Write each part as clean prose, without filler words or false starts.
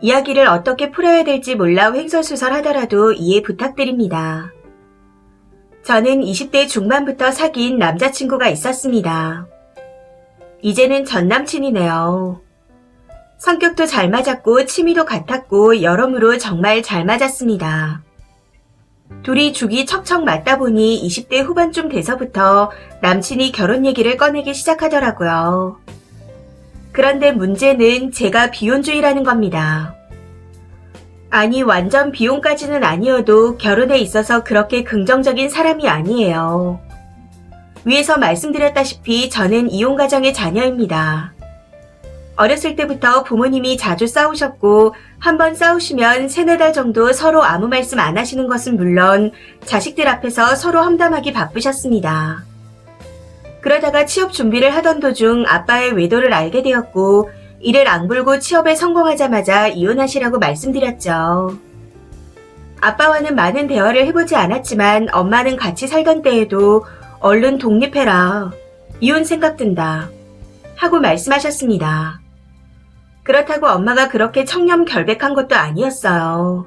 이야기를 어떻게 풀어야 될지 몰라 횡설수설하더라도 이해 부탁드립니다. 저는 20대 중반부터 사귄 남자친구가 있었습니다. 이제는 전남친이네요. 성격도 잘 맞았고 취미도 같았고 여러모로 정말 잘 맞았습니다. 둘이 죽이 척척 맞다 보니 20대 후반쯤 돼서부터 남친이 결혼 얘기를 꺼내기 시작하더라고요. 그런데 문제는 제가 비혼주의라는 겁니다. 아니 완전 비혼까지는 아니어도 결혼에 있어서 그렇게 긍정적인 사람이 아니에요. 위에서 말씀드렸다시피 저는 이혼가정의 자녀입니다. 어렸을 때부터 부모님이 자주 싸우셨고 한번 싸우시면 3-4달 정도 서로 아무 말씀 안 하시는 것은 물론 자식들 앞에서 서로 험담하기 바쁘셨습니다. 그러다가 취업 준비를 하던 도중 아빠의 외도를 알게 되었고 이를 악물고 취업에 성공하자마자 이혼하시라고 말씀드렸죠. 아빠와는 많은 대화를 해보지 않았지만 엄마는 같이 살던 때에도 얼른 독립해라. 이혼 생각 든다. 하고 말씀하셨습니다. 그렇다고 엄마가 그렇게 청렴결백한 것도 아니었어요.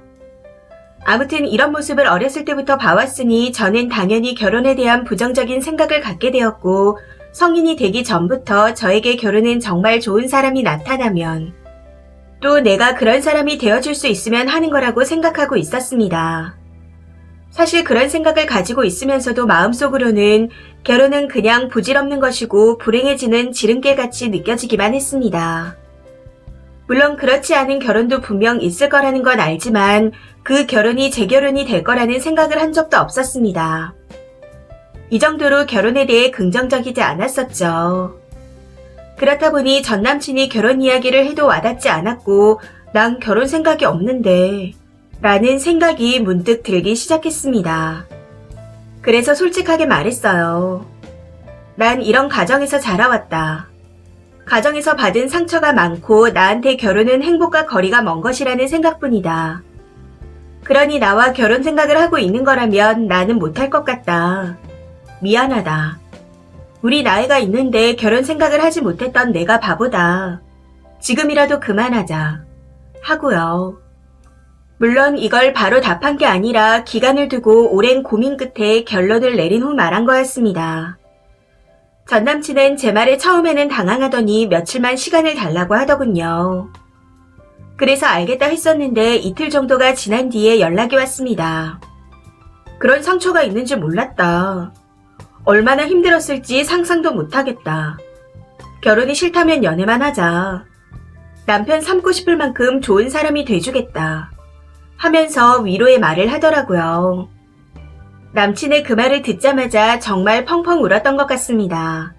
아무튼 이런 모습을 어렸을 때부터 봐왔으니 저는 당연히 결혼에 대한 부정적인 생각을 갖게 되었고 성인이 되기 전부터 저에게 결혼은 정말 좋은 사람이 나타나면 또 내가 그런 사람이 되어줄 수 있으면 하는 거라고 생각하고 있었습니다. 사실 그런 생각을 가지고 있으면서도 마음속으로는 결혼은 그냥 부질없는 것이고 불행해지는 지름길같이 느껴지기만 했습니다. 물론 그렇지 않은 결혼도 분명 있을 거라는 건 알지만 그 결혼이 제 결혼이 될 거라는 생각을 한 적도 없었습니다. 이 정도로 결혼에 대해 긍정적이지 않았었죠. 그렇다 보니 전 남친이 결혼 이야기를 해도 와닿지 않았고 난 결혼 생각이 없는데 라는 생각이 문득 들기 시작했습니다. 그래서 솔직하게 말했어요. 난 이런 가정에서 자라왔다. 가정에서 받은 상처가 많고 나한테 결혼은 행복과 거리가 먼 것이라는 생각뿐이다. 그러니 나와 결혼 생각을 하고 있는 거라면 나는 못할 것 같다. 미안하다. 우리 나이가 있는데 결혼 생각을 하지 못했던 내가 바보다. 지금이라도 그만하자. 하고요. 물론 이걸 바로 답한 게 아니라 기간을 두고 오랜 고민 끝에 결론을 내린 후 말한 거였습니다. 전 남친은 제 말에 처음에는 당황하더니 며칠만 시간을 달라고 하더군요. 그래서 알겠다 했었는데 이틀 정도가 지난 뒤에 연락이 왔습니다. 그런 상처가 있는 줄 몰랐다. 얼마나 힘들었을지 상상도 못하겠다. 결혼이 싫다면 연애만 하자. 남편 삼고 싶을 만큼 좋은 사람이 돼주겠다. 하면서 위로의 말을 하더라고요. 남친의 그 말을 듣자마자 정말 펑펑 울었던 것 같습니다.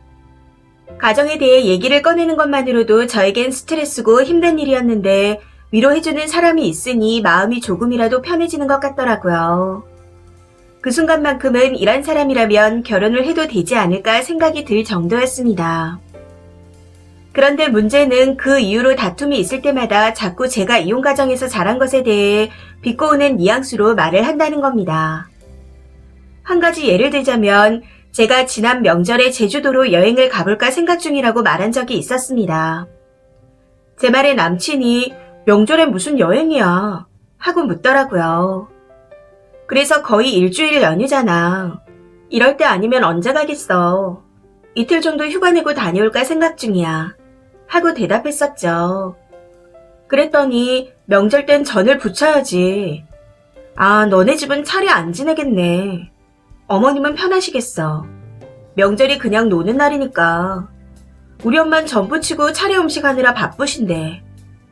가정에 대해 얘기를 꺼내는 것만으로도 저에겐 스트레스고 힘든 일이었는데 위로해주는 사람이 있으니 마음이 조금이라도 편해지는 것 같더라고요. 그 순간만큼은 이런 사람이라면 결혼을 해도 되지 않을까 생각이 들 정도였습니다. 그런데 문제는 그 이후로 다툼이 있을 때마다 자꾸 제가 이혼 가정에서 자란 것에 대해 비꼬는 뉘앙스로 말을 한다는 겁니다. 한 가지 예를 들자면 제가 지난 명절에 제주도로 여행을 가볼까 생각 중이라고 말한 적이 있었습니다. 제 말에 남친이 명절엔 무슨 여행이야 하고 묻더라고요. 그래서 거의 일주일 연휴잖아. 이럴 때 아니면 언제 가겠어. 이틀 정도 휴가 내고 다녀올까 생각 중이야. 하고 대답했었죠. 그랬더니 명절 땐 전을 부쳐야지. 아, 너네 집은 차례 안 지내겠네. 어머님은 편하시겠어. 명절이 그냥 노는 날이니까. 우리 엄만 전 부치고 차례 음식 하느라 바쁘신데.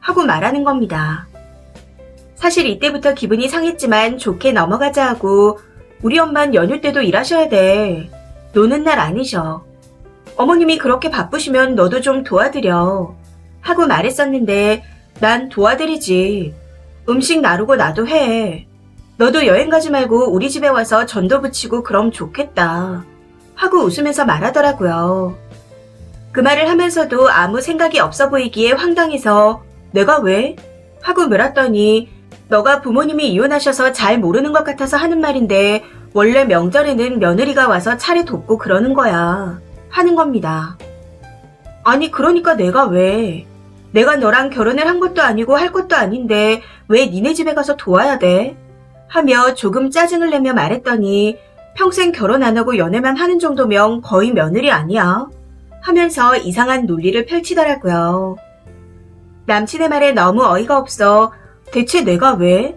하고 말하는 겁니다. 사실 이때부터 기분이 상했지만 좋게 넘어가자 하고 우리 엄만 연휴 때도 일하셔야 돼. 노는 날 아니셔. 어머님이 그렇게 바쁘시면 너도 좀 도와드려. 하고 말했었는데 난 도와드리지. 음식 나르고 나도 해. 너도 여행 가지 말고 우리 집에 와서 전도 부치고 그럼 좋겠다. 하고 웃으면서 말하더라고요. 그 말을 하면서도 아무 생각이 없어 보이기에 황당해서 내가 왜? 하고 물었더니 너가 부모님이 이혼하셔서 잘 모르는 것 같아서 하는 말인데 원래 명절에는 며느리가 와서 차례 돕고 그러는 거야. 하는 겁니다. 아니 그러니까 내가 왜? 내가 너랑 결혼을 한 것도 아니고 할 것도 아닌데 왜 니네 집에 가서 도와야 돼? 하며 조금 짜증을 내며 말했더니 평생 결혼 안 하고 연애만 하는 정도면 거의 며느리 아니야? 하면서 이상한 논리를 펼치더라고요. 남친의 말에 너무 어이가 없어. 대체 내가 왜?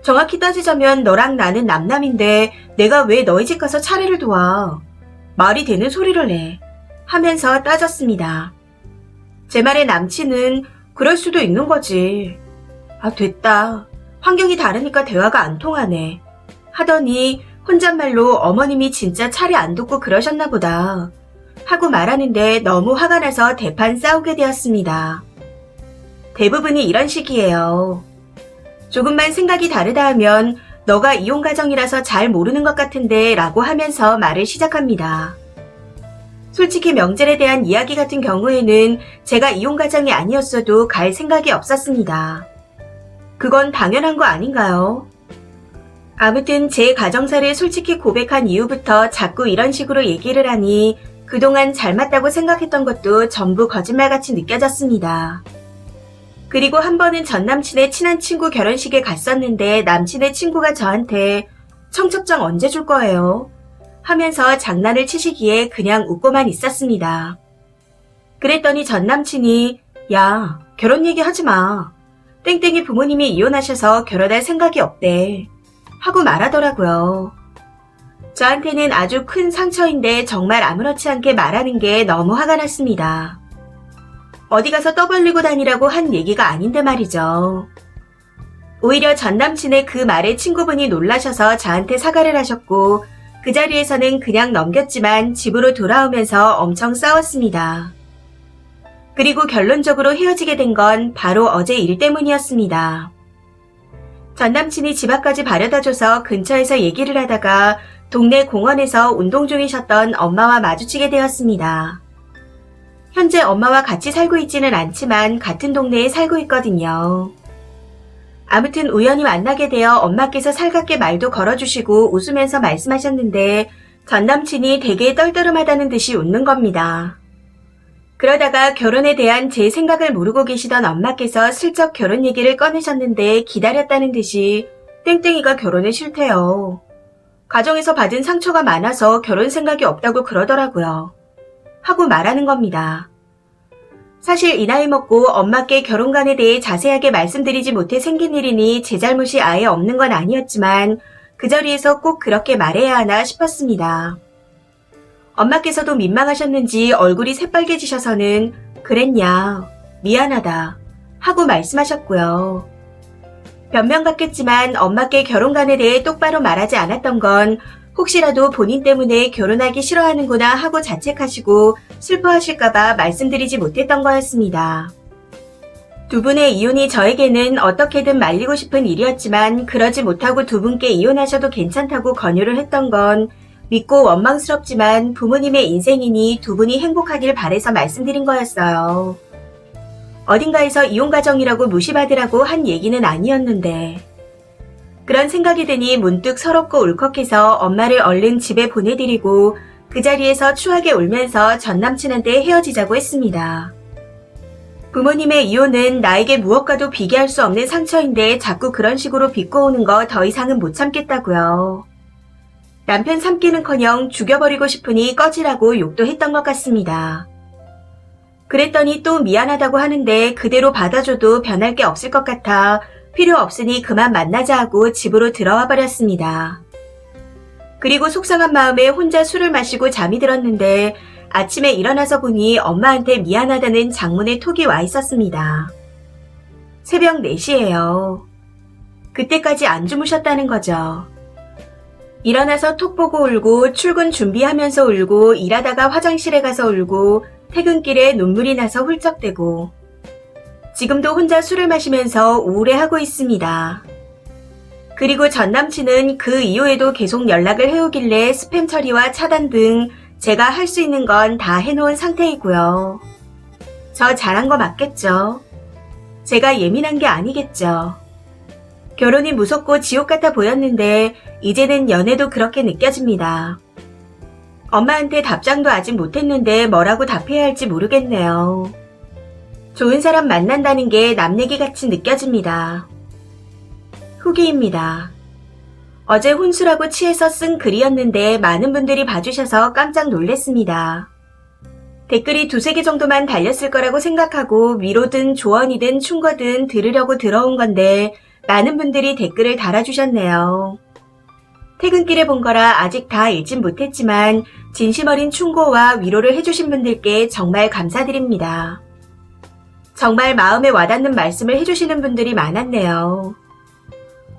정확히 따지자면 너랑 나는 남남인데 내가 왜 너희 집 가서 차례를 도와? 말이 되는 소리를 해. 하면서 따졌습니다. 제 말에 남친은 그럴 수도 있는 거지. 아, 됐다. 환경이 다르니까 대화가 안 통하네. 하더니 혼잣말로 어머님이 진짜 차례 안 돕고 그러셨나 보다. 하고 말하는데 너무 화가 나서 대판 싸우게 되었습니다. 대부분이 이런 식이에요. 조금만 생각이 다르다 하면 너가 이혼 가정이라서 잘 모르는 것 같은데 라고 하면서 말을 시작합니다. 솔직히 명절에 대한 이야기 같은 경우에는 제가 이혼 가정이 아니었어도 갈 생각이 없었습니다. 그건 당연한 거 아닌가요? 아무튼 제 가정사를 솔직히 고백한 이후부터 자꾸 이런 식으로 얘기를 하니 그동안 잘 맞다고 생각했던 것도 전부 거짓말같이 느껴졌습니다. 그리고 한 번은 전 남친의 친한 친구 결혼식에 갔었는데 남친의 친구가 저한테 청첩장 언제 줄 거예요? 하면서 장난을 치시기에 그냥 웃고만 있었습니다. 그랬더니 전 남친이 야, 결혼 얘기하지 마. 땡땡이 부모님이 이혼하셔서 결혼할 생각이 없대. 하고 말하더라고요. 저한테는 아주 큰 상처인데 정말 아무렇지 않게 말하는 게 너무 화가 났습니다. 어디 가서 떠벌리고 다니라고 한 얘기가 아닌데 말이죠. 오히려 전 남친의 그 말에 친구분이 놀라셔서 저한테 사과를 하셨고 그 자리에서는 그냥 넘겼지만 집으로 돌아오면서 엄청 싸웠습니다. 그리고 결론적으로 헤어지게 된 건 바로 어제 일 때문이었습니다. 전 남친이 집 앞까지 바래다줘서 근처에서 얘기를 하다가 동네 공원에서 운동 중이셨던 엄마와 마주치게 되었습니다. 현재 엄마와 같이 살고 있지는 않지만 같은 동네에 살고 있거든요. 아무튼 우연히 만나게 되어 엄마께서 살갑게 말도 걸어주시고 웃으면서 말씀하셨는데 전 남친이 되게 떨떠름하다는 듯이 웃는 겁니다. 그러다가 결혼에 대한 제 생각을 모르고 계시던 엄마께서 슬쩍 결혼 얘기를 꺼내셨는데 기다렸다는 듯이 땡땡이가 결혼을 싫대요. 가정에서 받은 상처가 많아서 결혼 생각이 없다고 그러더라고요. 하고 말하는 겁니다. 사실 이 나이 먹고 엄마께 결혼관에 대해 자세하게 말씀드리지 못해 생긴 일이니 제 잘못이 아예 없는 건 아니었지만 그 자리에서 꼭 그렇게 말해야 하나 싶었습니다. 엄마께서도 민망하셨는지 얼굴이 새빨개지셔서는 그랬냐, 미안하다 하고 말씀하셨고요. 변명 같겠지만 엄마께 결혼관에 대해 똑바로 말하지 않았던 건 혹시라도 본인 때문에 결혼하기 싫어하는구나 하고 자책하시고 슬퍼하실까봐 말씀드리지 못했던 거였습니다. 두 분의 이혼이 저에게는 어떻게든 말리고 싶은 일이었지만 그러지 못하고 두 분께 이혼하셔도 괜찮다고 권유를 했던 건 믿고 원망스럽지만 부모님의 인생이니 두 분이 행복하길 바래서 말씀드린 거였어요. 어딘가에서 이혼 가정이라고 무시받으라고 한 얘기는 아니었는데 그런 생각이 드니 문득 서럽고 울컥해서 엄마를 얼른 집에 보내드리고 그 자리에서 추하게 울면서 전 남친한테 헤어지자고 했습니다. 부모님의 이혼은 나에게 무엇과도 비교할 수 없는 상처인데 자꾸 그런 식으로 비꼬오는 거 더 이상은 못 참겠다고요. 남편 삼기는커녕 죽여버리고 싶으니 꺼지라고 욕도 했던 것 같습니다. 그랬더니 또 미안하다고 하는데 그대로 받아줘도 변할 게 없을 것 같아 필요 없으니 그만 만나자 하고 집으로 들어와 버렸습니다. 그리고 속상한 마음에 혼자 술을 마시고 잠이 들었는데 아침에 일어나서 보니 엄마한테 미안하다는 장문의 톡이 와 있었습니다. 새벽 4시예요. 그때까지 안 주무셨다는 거죠. 일어나서 톡 보고 울고 출근 준비하면서 울고 일하다가 화장실에 가서 울고 퇴근길에 눈물이 나서 훌쩍대고 지금도 혼자 술을 마시면서 우울해하고 있습니다. 그리고 전 남친은 그 이후에도 계속 연락을 해오길래 스팸 처리와 차단 등 제가 할 수 있는 건 다 해놓은 상태이고요. 저 잘한 거 맞겠죠? 제가 예민한 게 아니겠죠? 결혼이 무섭고 지옥 같아 보였는데 이제는 연애도 그렇게 느껴집니다. 엄마한테 답장도 아직 못했는데 뭐라고 답해야 할지 모르겠네요. 좋은 사람 만난다는 게 남 얘기 같이 느껴집니다. 후기입니다. 어제 혼술하고 취해서 쓴 글이었는데 많은 분들이 봐주셔서 깜짝 놀랐습니다. 댓글이 2-3개 정도만 달렸을 거라고 생각하고 위로든 조언이든 충고든 들으려고 들어온 건데 많은 분들이 댓글을 달아주셨네요. 퇴근길에 본 거라 아직 다 읽진 못했지만 진심 어린 충고와 위로를 해주신 분들께 정말 감사드립니다. 정말 마음에 와닿는 말씀을 해주시는 분들이 많았네요.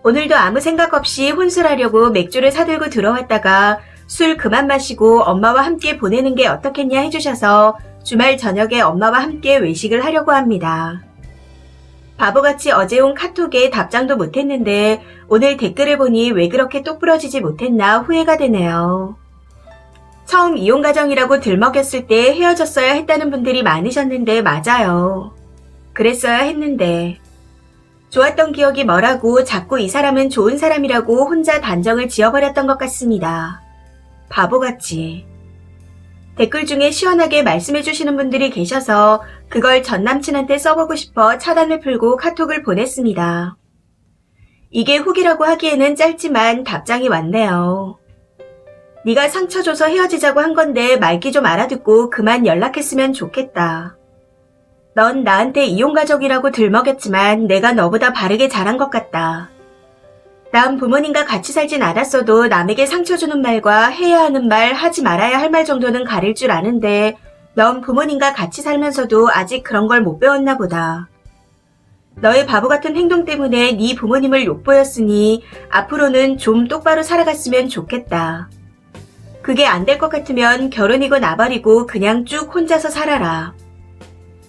오늘도 아무 생각 없이 혼술하려고 맥주를 사들고 들어왔다가 술 그만 마시고 엄마와 함께 보내는 게 어떻겠냐 해주셔서 주말 저녁에 엄마와 함께 외식을 하려고 합니다. 바보같이 어제 온 카톡에 답장도 못했는데 오늘 댓글을 보니 왜 그렇게 똑부러지지 못했나 후회가 되네요. 처음 이혼 가정이라고 들먹였을 때 헤어졌어야 했다는 분들이 많으셨는데 맞아요. 그랬어야 했는데 좋았던 기억이 뭐라고 자꾸 이 사람은 좋은 사람이라고 혼자 단정을 지어버렸던 것 같습니다. 바보같이. 댓글 중에 시원하게 말씀해주시는 분들이 계셔서 그걸 전 남친한테 써보고 싶어 차단을 풀고 카톡을 보냈습니다. 이게 후기라고 하기에는 짧지만 답장이 왔네요. 네가 상처 줘서 헤어지자고 한 건데 말귀 좀 알아듣고 그만 연락했으면 좋겠다. 넌 나한테 이혼 가족이라고 들먹였지만 내가 너보다 바르게 자란 것 같다. 난 부모님과 같이 살진 않았어도 남에게 상처 주는 말과 해야 하는 말, 하지 말아야 할 말 정도는 가릴 줄 아는데 넌 부모님과 같이 살면서도 아직 그런 걸 못 배웠나 보다. 너의 바보 같은 행동 때문에 네 부모님을 욕보였으니 앞으로는 좀 똑바로 살아갔으면 좋겠다. 그게 안 될 것 같으면 결혼이고 나버리고 그냥 쭉 혼자서 살아라.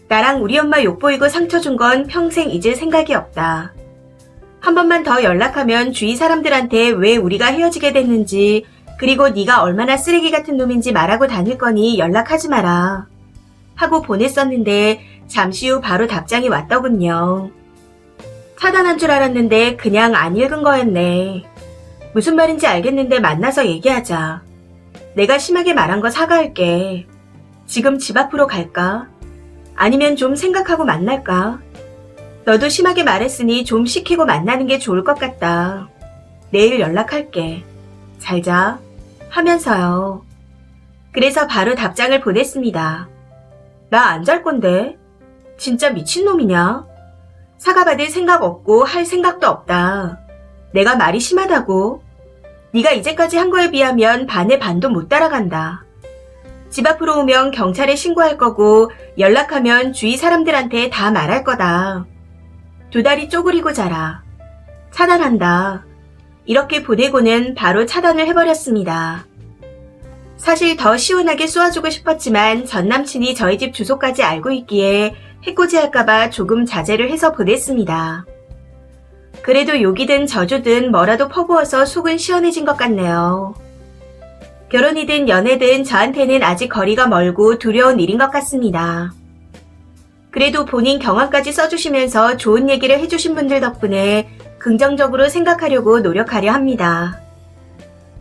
나랑 우리 엄마 욕보이고 상처 준 건 평생 잊을 생각이 없다. 한 번만 더 연락하면 주위 사람들한테 왜 우리가 헤어지게 됐는지 그리고 네가 얼마나 쓰레기 같은 놈인지 말하고 다닐 거니 연락하지 마라. 하고 보냈었는데 잠시 후 바로 답장이 왔더군요. 차단한 줄 알았는데 그냥 안 읽은 거였네. 무슨 말인지 알겠는데 만나서 얘기하자. 내가 심하게 말한 거 사과할게. 지금 집 앞으로 갈까? 아니면 좀 생각하고 만날까? 너도 심하게 말했으니 좀 시키고 만나는 게 좋을 것 같다. 내일 연락할게. 잘 자. 하면서요. 그래서 바로 답장을 보냈습니다. 나 안 잘 건데. 진짜 미친놈이냐? 사과받을 생각 없고 할 생각도 없다. 내가 말이 심하다고. 네가 이제까지 한 거에 비하면 반의 반도 못 따라간다. 집 앞으로 오면 경찰에 신고할 거고 연락하면 주위 사람들한테 다 말할 거다. 2다리 쪼그리고 자라. 차단한다. 이렇게 보내고는 바로 차단을 해버렸습니다. 사실 더 시원하게 쏘아주고 싶었지만 전 남친이 저희 집 주소까지 알고 있기에 해코지할까봐 조금 자제를 해서 보냈습니다. 그래도 욕이든 저주든 뭐라도 퍼부어서 속은 시원해진 것 같네요. 결혼이든 연애든 저한테는 아직 거리가 멀고 두려운 일인 것 같습니다. 그래도 본인 경험까지 써주시면서 좋은 얘기를 해주신 분들 덕분에 긍정적으로 생각하려고 노력하려 합니다.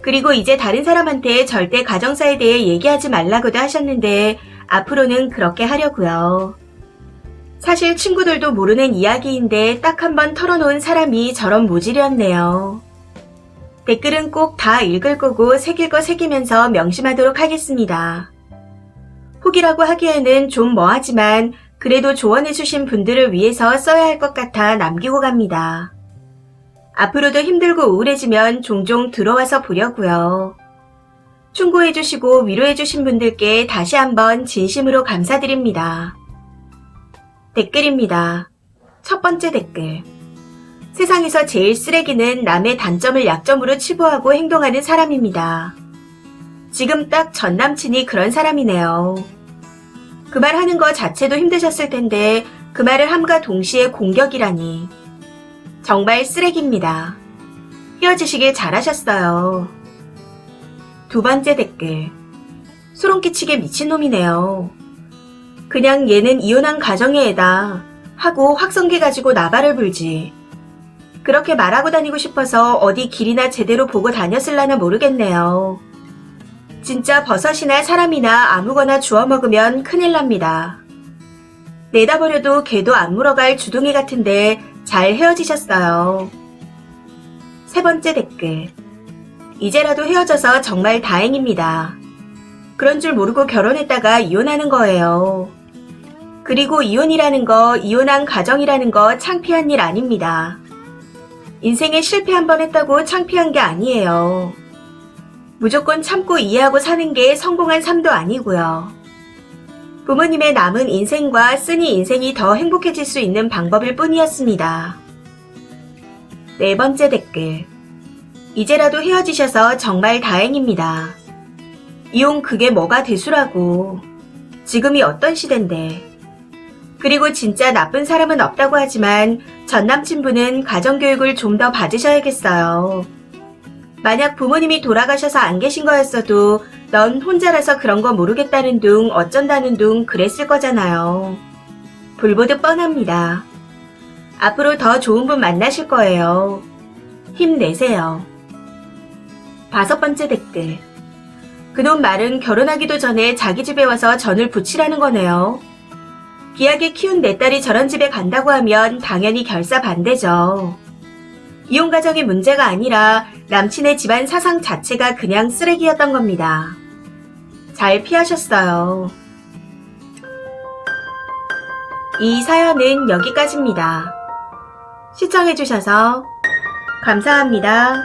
그리고 이제 다른 사람한테 절대 가정사에 대해 얘기하지 말라고도 하셨는데 앞으로는 그렇게 하려고요. 사실 친구들도 모르는 이야기인데 딱 한 번 털어놓은 사람이 저런 모질이었네요. 댓글은 꼭 다 읽을 거고 새길 거 새기면서 명심하도록 하겠습니다. 후기라고 하기에는 좀 뭐하지만 그래도 조언해주신 분들을 위해서 써야 할 것 같아 남기고 갑니다. 앞으로도 힘들고 우울해지면 종종 들어와서 보려고요. 충고해주시고 위로해주신 분들께 다시 한번 진심으로 감사드립니다. 댓글입니다. 첫 번째 댓글. 세상에서 제일 쓰레기는 남의 단점을 약점으로 치부하고 행동하는 사람입니다. 지금 딱 전 남친이 그런 사람이네요. 그 말 하는 거 자체도 힘드셨을 텐데 그 말을 함과 동시에 공격이라니. 정말 쓰레기입니다. 헤어지시길 잘하셨어요. 두 번째 댓글. 소름 끼치게 미친놈이네요. 그냥 얘는 이혼한 가정의 애다 하고 확성기 가지고 나발을 불지. 그렇게 말하고 다니고 싶어서 어디 길이나 제대로 보고 다녔을라나 모르겠네요. 진짜 버섯이나 사람이나 아무거나 주워 먹으면 큰일 납니다. 내다버려도 개도 안 물어갈 주둥이 같은데 잘 헤어지셨어요. 세 번째 댓글. 이제라도 헤어져서 정말 다행입니다. 그런 줄 모르고 결혼했다가 이혼하는 거예요. 그리고 이혼이라는 거, 이혼한 가정이라는 거 창피한 일 아닙니다. 인생에 실패 한 번 했다고 창피한 게 아니에요. 무조건 참고 이해하고 사는 게 성공한 삶도 아니고요. 부모님의 남은 인생과 쓰니 인생이 더 행복해질 수 있는 방법일 뿐이었습니다. 네 번째 댓글. 이제라도 헤어지셔서 정말 다행입니다. 이혼 그게 뭐가 대수라고. 지금이 어떤 시대인데. 그리고 진짜 나쁜 사람은 없다고 하지만 전 남친분은 가정교육을 좀 더 받으셔야겠어요. 만약 부모님이 돌아가셔서 안 계신 거였어도 넌 혼자라서 그런 거 모르겠다는 둥 어쩐다는 둥 그랬을 거잖아요. 불보듯 뻔합니다. 앞으로 더 좋은 분 만나실 거예요. 힘내세요. 다섯 번째 댓글. 그놈 말은 결혼하기도 전에 자기 집에 와서 전을 부치라는 거네요. 귀하게 키운 내 딸이 저런 집에 간다고 하면 당연히 결사 반대죠. 이혼 가정이 문제가 아니라 남친의 집안 사상 자체가 그냥 쓰레기였던 겁니다. 잘 피하셨어요. 이 사연은 여기까지입니다. 시청해주셔서 감사합니다.